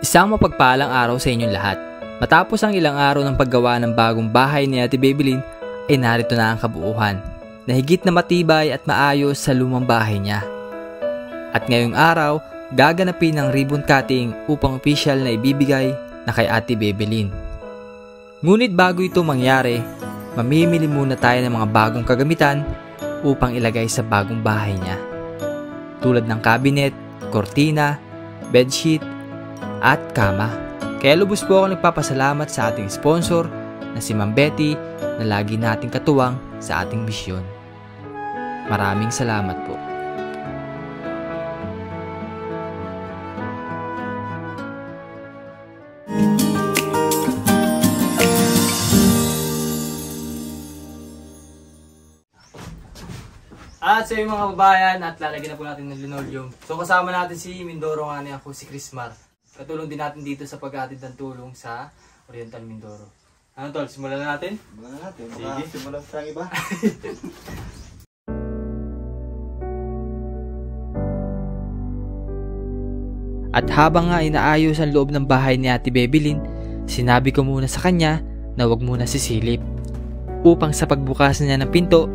Isang mapagpalang araw sa inyong lahat. Matapos ang ilang araw ng paggawa ng bagong bahay ni Ate Bebelyn, ay narito na ang kabuuan, na higit na matibay at maayos sa lumang bahay niya. At ngayong araw, gaganapin ang ribbon cutting upang opisyal na ibibigay na kay Ate Bebelyn. Ngunit bago ito mangyari, mamimili muna tayo ng mga bagong kagamitan upang ilagay sa bagong bahay niya. Tulad ng cabinet, kortina, bedsheet, at kama. Kaya lubos po ako nagpapasalamat sa ating sponsor na si Ma'am Betty na lagi nating katuwang sa ating misyon. Maraming salamat po. At sa mga kababayan, at lalagyan na po natin ng linoleum. So kasama natin si Mindoro nga niya, ako si Chrismar. Katulong din natin dito sa paghatid ng tulong sa Oriental Mindoro. Ano tol, simulan na natin? Simulan na natin. Sige. Simulan sa iba. At habang nga inaayos ang loob ng bahay ni Ate Bebelyn, sinabi ko muna sa kanya na wag muna sisilip. Upang sa pagbukas niya ng pinto,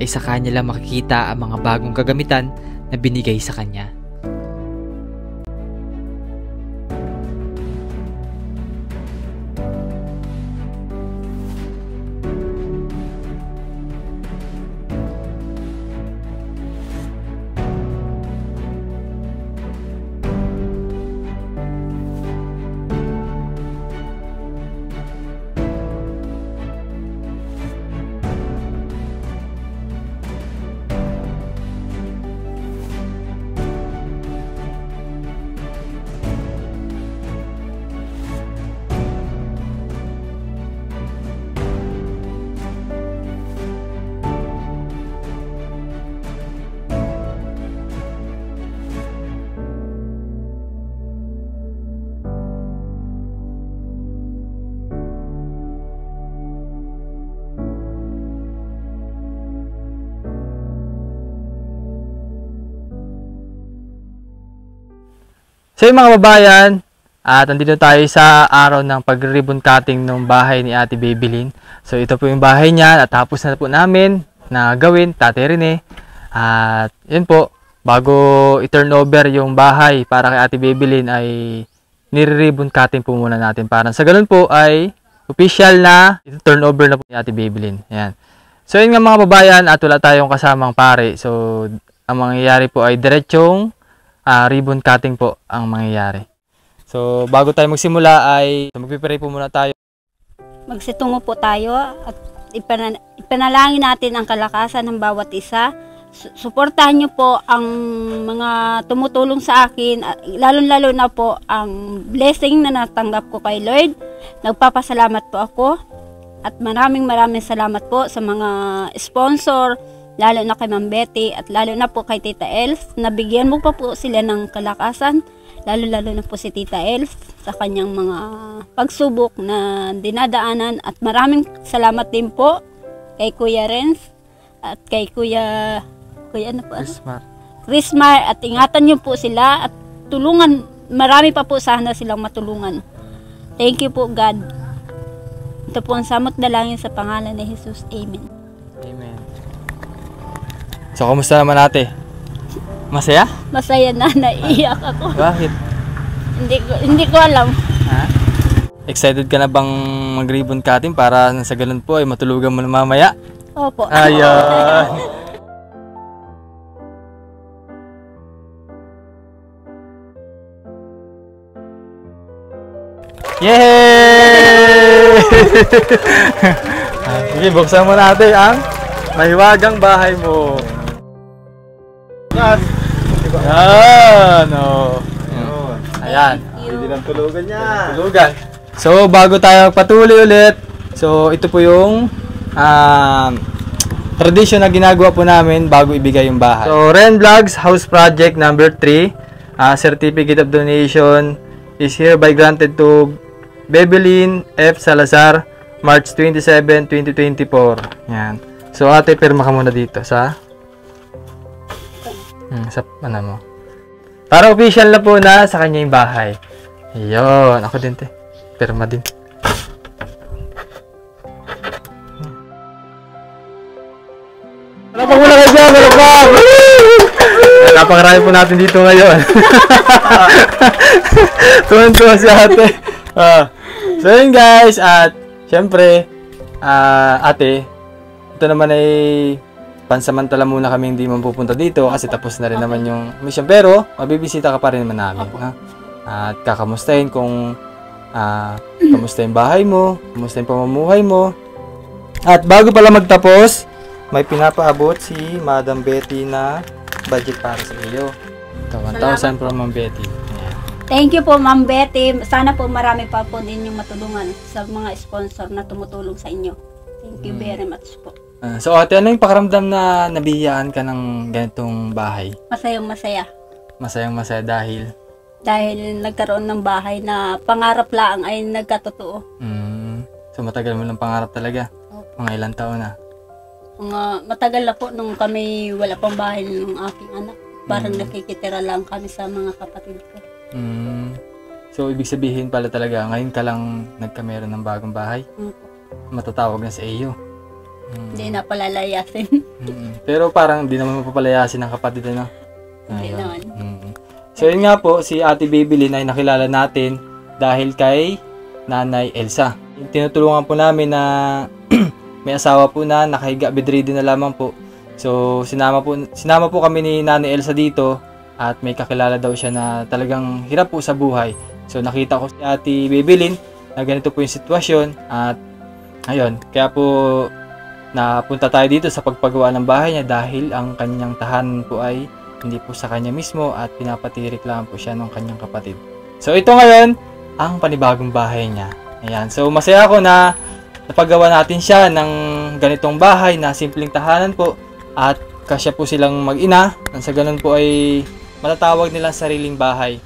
ay sa kanya lang makikita ang mga bagong kagamitan na binigay sa kanya. So yung mga kababayan, at nandito tayo sa araw ng pag-ribbon cutting ng bahay ni Ate Bebelyn. So ito po yung bahay niya, natapos na po namin na gawin, Tate Rene. At yun po, bago i-turnover yung bahay para kay Ate Bebelyn ay nire-ribbon cutting po muna natin. Para sa ganun po ay official na i-turnover na po ni Ate Bebelyn. Ayan. So yun nga mga kababayan, at wala tayong kasamang pare. So ang mangyayari po ay diretsong ribbon cutting po ang mangyayari. So, bago tayo magsimula ay magpipray po muna tayo. Magsitungo po tayo at ipanalangin natin ang kalakasan ng bawat isa. Suportahan niyo po ang mga tumutulong sa akin, lalo-lalo na po ang blessing na natanggap ko kay Lord. Nagpapasalamat po ako at maraming salamat po sa mga sponsor, lalo na kay Ma'am Betty at lalo na po kay Tita Elf. Nabigyan mo pa po sila ng kalakasan, lalo na po si Tita Elf sa kanyang mga pagsubok na dinadaanan. At maraming salamat din po kay Kuya Renz at kay Kuya ano po? Chrismar. At ingatan niyo po sila at tulungan, marami pa po sana silang matulungan. Thank you po God. Ito po ang samot dalangin sa pangalan ni Jesus. Amen. Amen. So, kamusta naman ate? Masaya? Masaya na, naiiyak ako. Bakit? Hindi ko alam. Ha? Excited ka na bang mag-ribbon cutting para sa ganun po ay matulugan mo na mamaya? Opo. Ayan. Yay! Sige, buksan mo natin ang mahiwagang bahay mo. Yan, oh. Ayan. Hindi lang tulugan niya. Tulugan. So, bago tayo patuloy ulit, so ito po yung tradition na ginagawa po namin bago ibigay yung bahay. So, Ren Vlogs House Project number 3, Certificate of Donation is hereby granted to Bebelyn F. Salazar, March 27, 2024. Yan. So, ate, pirma ka muna dito sa sa ano mo. Para official na po na sa kanya yung bahay. Ayun, ako din, te. Perma din. Malapag muna kayo dyan, malapag! Napakarami po natin dito ngayon. Tuwan-tuwa si ate. So yun guys, at syempre, ate, ito naman ay pansamantala muna kami hindi man pupunta dito kasi tapos na rin naman yung mission. Pero, mabibisita ka pa rin naman namin. No? At kakamustahin kung kamusta yung bahay mo, kamusta yung pamumuhay mo. At bago pala magtapos, may pinapaabot si Madam Betty na budget para sa iyo. 1,000 from Ma'am Betty. Ayan. Thank you po, Ma'am Betty. Sana po marami pa po din yung matulungan sa mga sponsor na tumutulong sa inyo. Thank you very much po. So ate, ano yung pakaramdam na nabiyayaan ka ng ganitong bahay? Masayang masaya. Masayang masaya dahil? Dahil nagkaroon ng bahay na pangarap lang ay nagkatotoo. So matagal mo lang pangarap talaga? Mga ilang taon na? Matagal na po nung kami wala pang bahay ng aking anak. Parang nakikitira lang kami sa mga kapatid ko. So ibig sabihin pala talaga, ngayon ka lang nagkameron ng bagong bahay? Matatawag na sa iyo? Hindi na palalayasin. Pero parang hindi naman mapapalayasin ng kapatid, ano? Hindi naman. So yun nga po, si Ate Babylin ay nakilala natin dahil kay Nanay Elsa. Tinutulungan po namin na may asawa po na nakahiga, bedridden na lamang po. So sinama po kami ni Nanay Elsa dito at may kakilala daw siya na talagang hirap po sa buhay. So nakita ko si Ate Babylin na ganito po yung sitwasyon at ayun, kaya po napunta tayo dito sa pagpagawa ng bahay niya dahil ang kanyang tahanan po ay hindi po sa kanya mismo at pinapatirik lang po siya ng kanyang kapatid. So ito ngayon ang panibagong bahay niya. Ayan. So masaya ako na napagawa natin siya ng ganitong bahay na simpleng tahanan po at kasya po silang mag-ina. Nang sa ganun po ay matatawag nilang sariling bahay.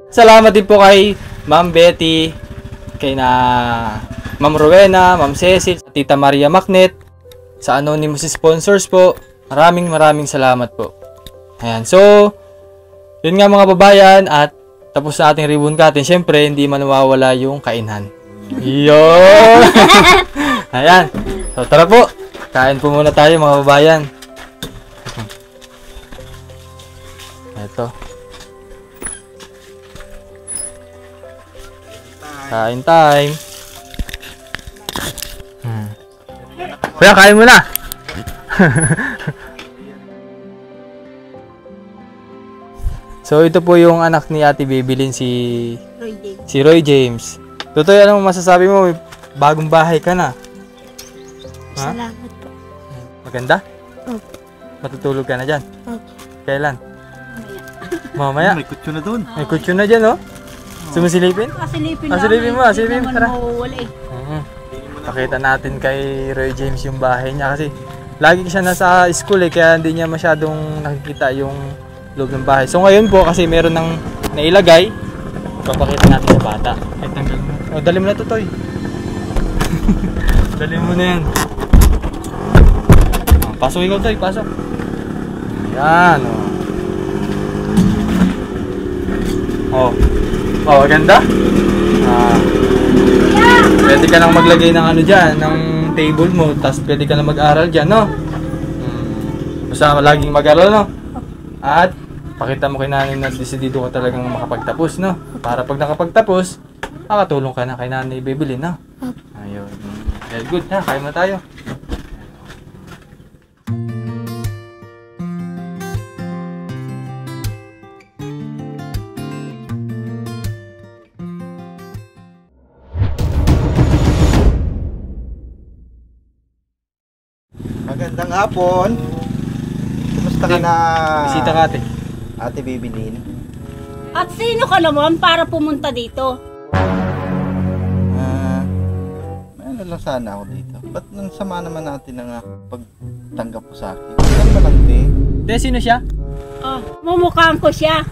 Salamat din po kay Ma'am Betty, kay na Ma'am Rowena, Ma'am Cecil, Tita Maria Macnet, sa anonymous sponsors po. Maraming salamat po. Ayan. So, yun nga mga babayan, at tapos na ating ribbon cutting. Siyempre, hindi man mawawala yung kainhan. Yun! Ayan. So, tara po. Kain po muna tayo mga babayan. Ito. Kain time. Kuya, kain mo na. So, ito po yung anak ni Ate Babylin, si Roy James. Tutoy, anong masasabi mo? May bagong bahay ka na. Ha? Salamat po. Maganda? Opo. Matutulog ka na dyan? Opo. Kailan? Mamaya. May kutso na doon. May kutso na dyan, oh. Sumisilipin? Silipin Silipin mo, silipin. Tara. Mawawala eh. Pakita natin kay Roy James yung bahay niya kasi lagi siya nasa school eh, kaya hindi niya masyadong nakikita yung loob ng bahay. So ngayon po kasi meron ng nailagay, papakita natin sa bata. Ay, tanggal mo. O, dali mo na to, Toy. Dali mo na yan. Pasok ikaw, Toy. Pasok. Ayan, oh. Oh, ganda. Pwede ka nang maglagay ng ano dyan, ng table mo, tapos pwede ka nang mag-aral dyan, no? Basta laging mag-aral, no? At pakita mo kay nanay na desidido ka talagang makapagtapos, no? Para pag nakapagtapos, makatulong ka na kay Nanay Babylin, no? Ayun. Very good, ha? Kain na tayo. Magandang hapon. Kumusta ka na? Bisita ka, ate. Ate Babylin. At sino ka naman para pumunta dito? May ano lang sana ako dito. Ba't nang sama naman natin ang pagtanggap mo sa akin? Ano ba lang, te? De, sino siya? Oh, mumukhaan ko siya.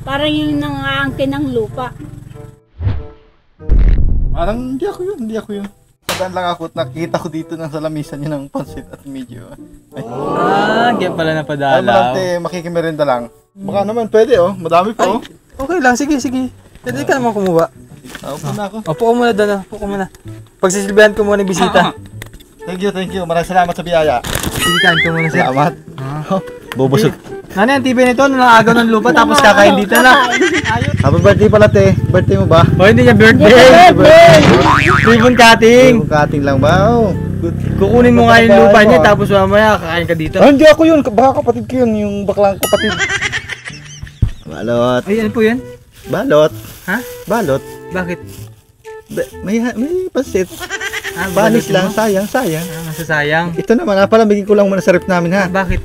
Parang yung nangaangkin ng lupa. Parang hindi ako yun. Sabihan lang ako at nakita ko dito ng salamisan niya ng pansit at medyo Kaya pala Ay, napadalaw. malante, makikimerenda lang. Baka naman pwede oh, madami pa oh. Okay lang, sige. Pwede ka naman kumuha. Upo na ako. Upo ko muna doon, upo ko muna. Pagsisilbihan ko muna yung bisita. Thank you. Maraming salamat sa biyaya. Sige, kain ko muna, sir. Salamat. Bubusog. Ano yung TV nito? Nanagaw ng lupa tapos kakain dito na. Happy birthday pala, te. Birthday mo ba? O, hindi niya birthday. Ribbon cutting. Cutting lang ba? Oh. Kukunin mo nga yung lupa niya tapos mamaya kakain ka dito. Ah, hindi ako yun. Baka kapatid ko yun. Yung baklang kapatid. Balot. Ay, ano po yun? Balot. Ha? Balot. Bakit? May pansit. Balis Panis lang. Sayang. Masasayang. Ito naman, palamigin ko lang muna sa rep namin ha. Bakit?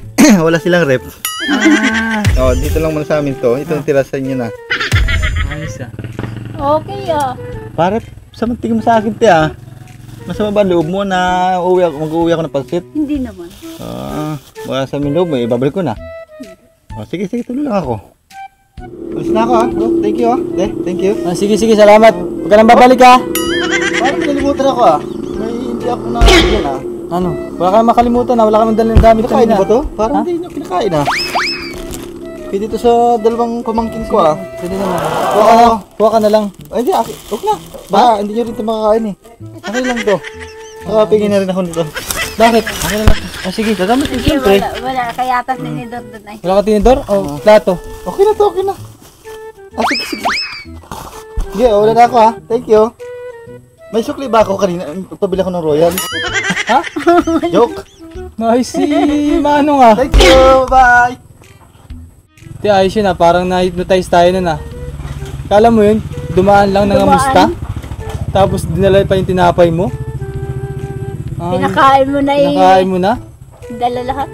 Wala silang rep. Oh, dito lang muna sa amin to. Ito ang tira sa inyo na. Ayos ah. Okay ah. Para sa tingin mo sa akin, te ah. Masama ba ang loob mo na mag-uwi ako ng pansit? Hindi naman. Wala sa amin loob mo, ibabalik ko na. Oh, sige, tuloy lang ako. Alis na ako ha, bro. Thank you ha. Thank you. Sige, salamat. Huwag ka lang babalik ha. Parang pinalimutan ako ah. May hindi ako nakakagyan ah. Ano? Wala ka makalimutan na, wala ka dalang damit Pinakain kanina. ba to? Parang hindi nyo kinakain ah. Pwede ito sa dalawang pamangkin ko ah. Pwede naman. Kuha ka na lang. Ay, hindi, huwag na. Baka hindi nyo rin ito makakain eh. Okay lang to. Nakapingin na rin ako nito. Bakit? Okay na lang. Sige, dadamit ko siyempre. Wala. Kaya atas tinidor doon ay. Wala ka tinidor? O plato? Okay na to, okay na. Sige. Sige, wala na ako ha. Thank you. May sukli ba ako kanina? Pabili ako ng Royal. Ha? Joke. Nice si Manong ah. Thank you. Bye. Di ayos yun ah, parang na-hypnotize tayo nun ah. Kala mo yun, dumaan lang ng amusta. Tapos dinala pa yung tinapay mo. Pinakain mo na Pinakain mo na? Dala lahat.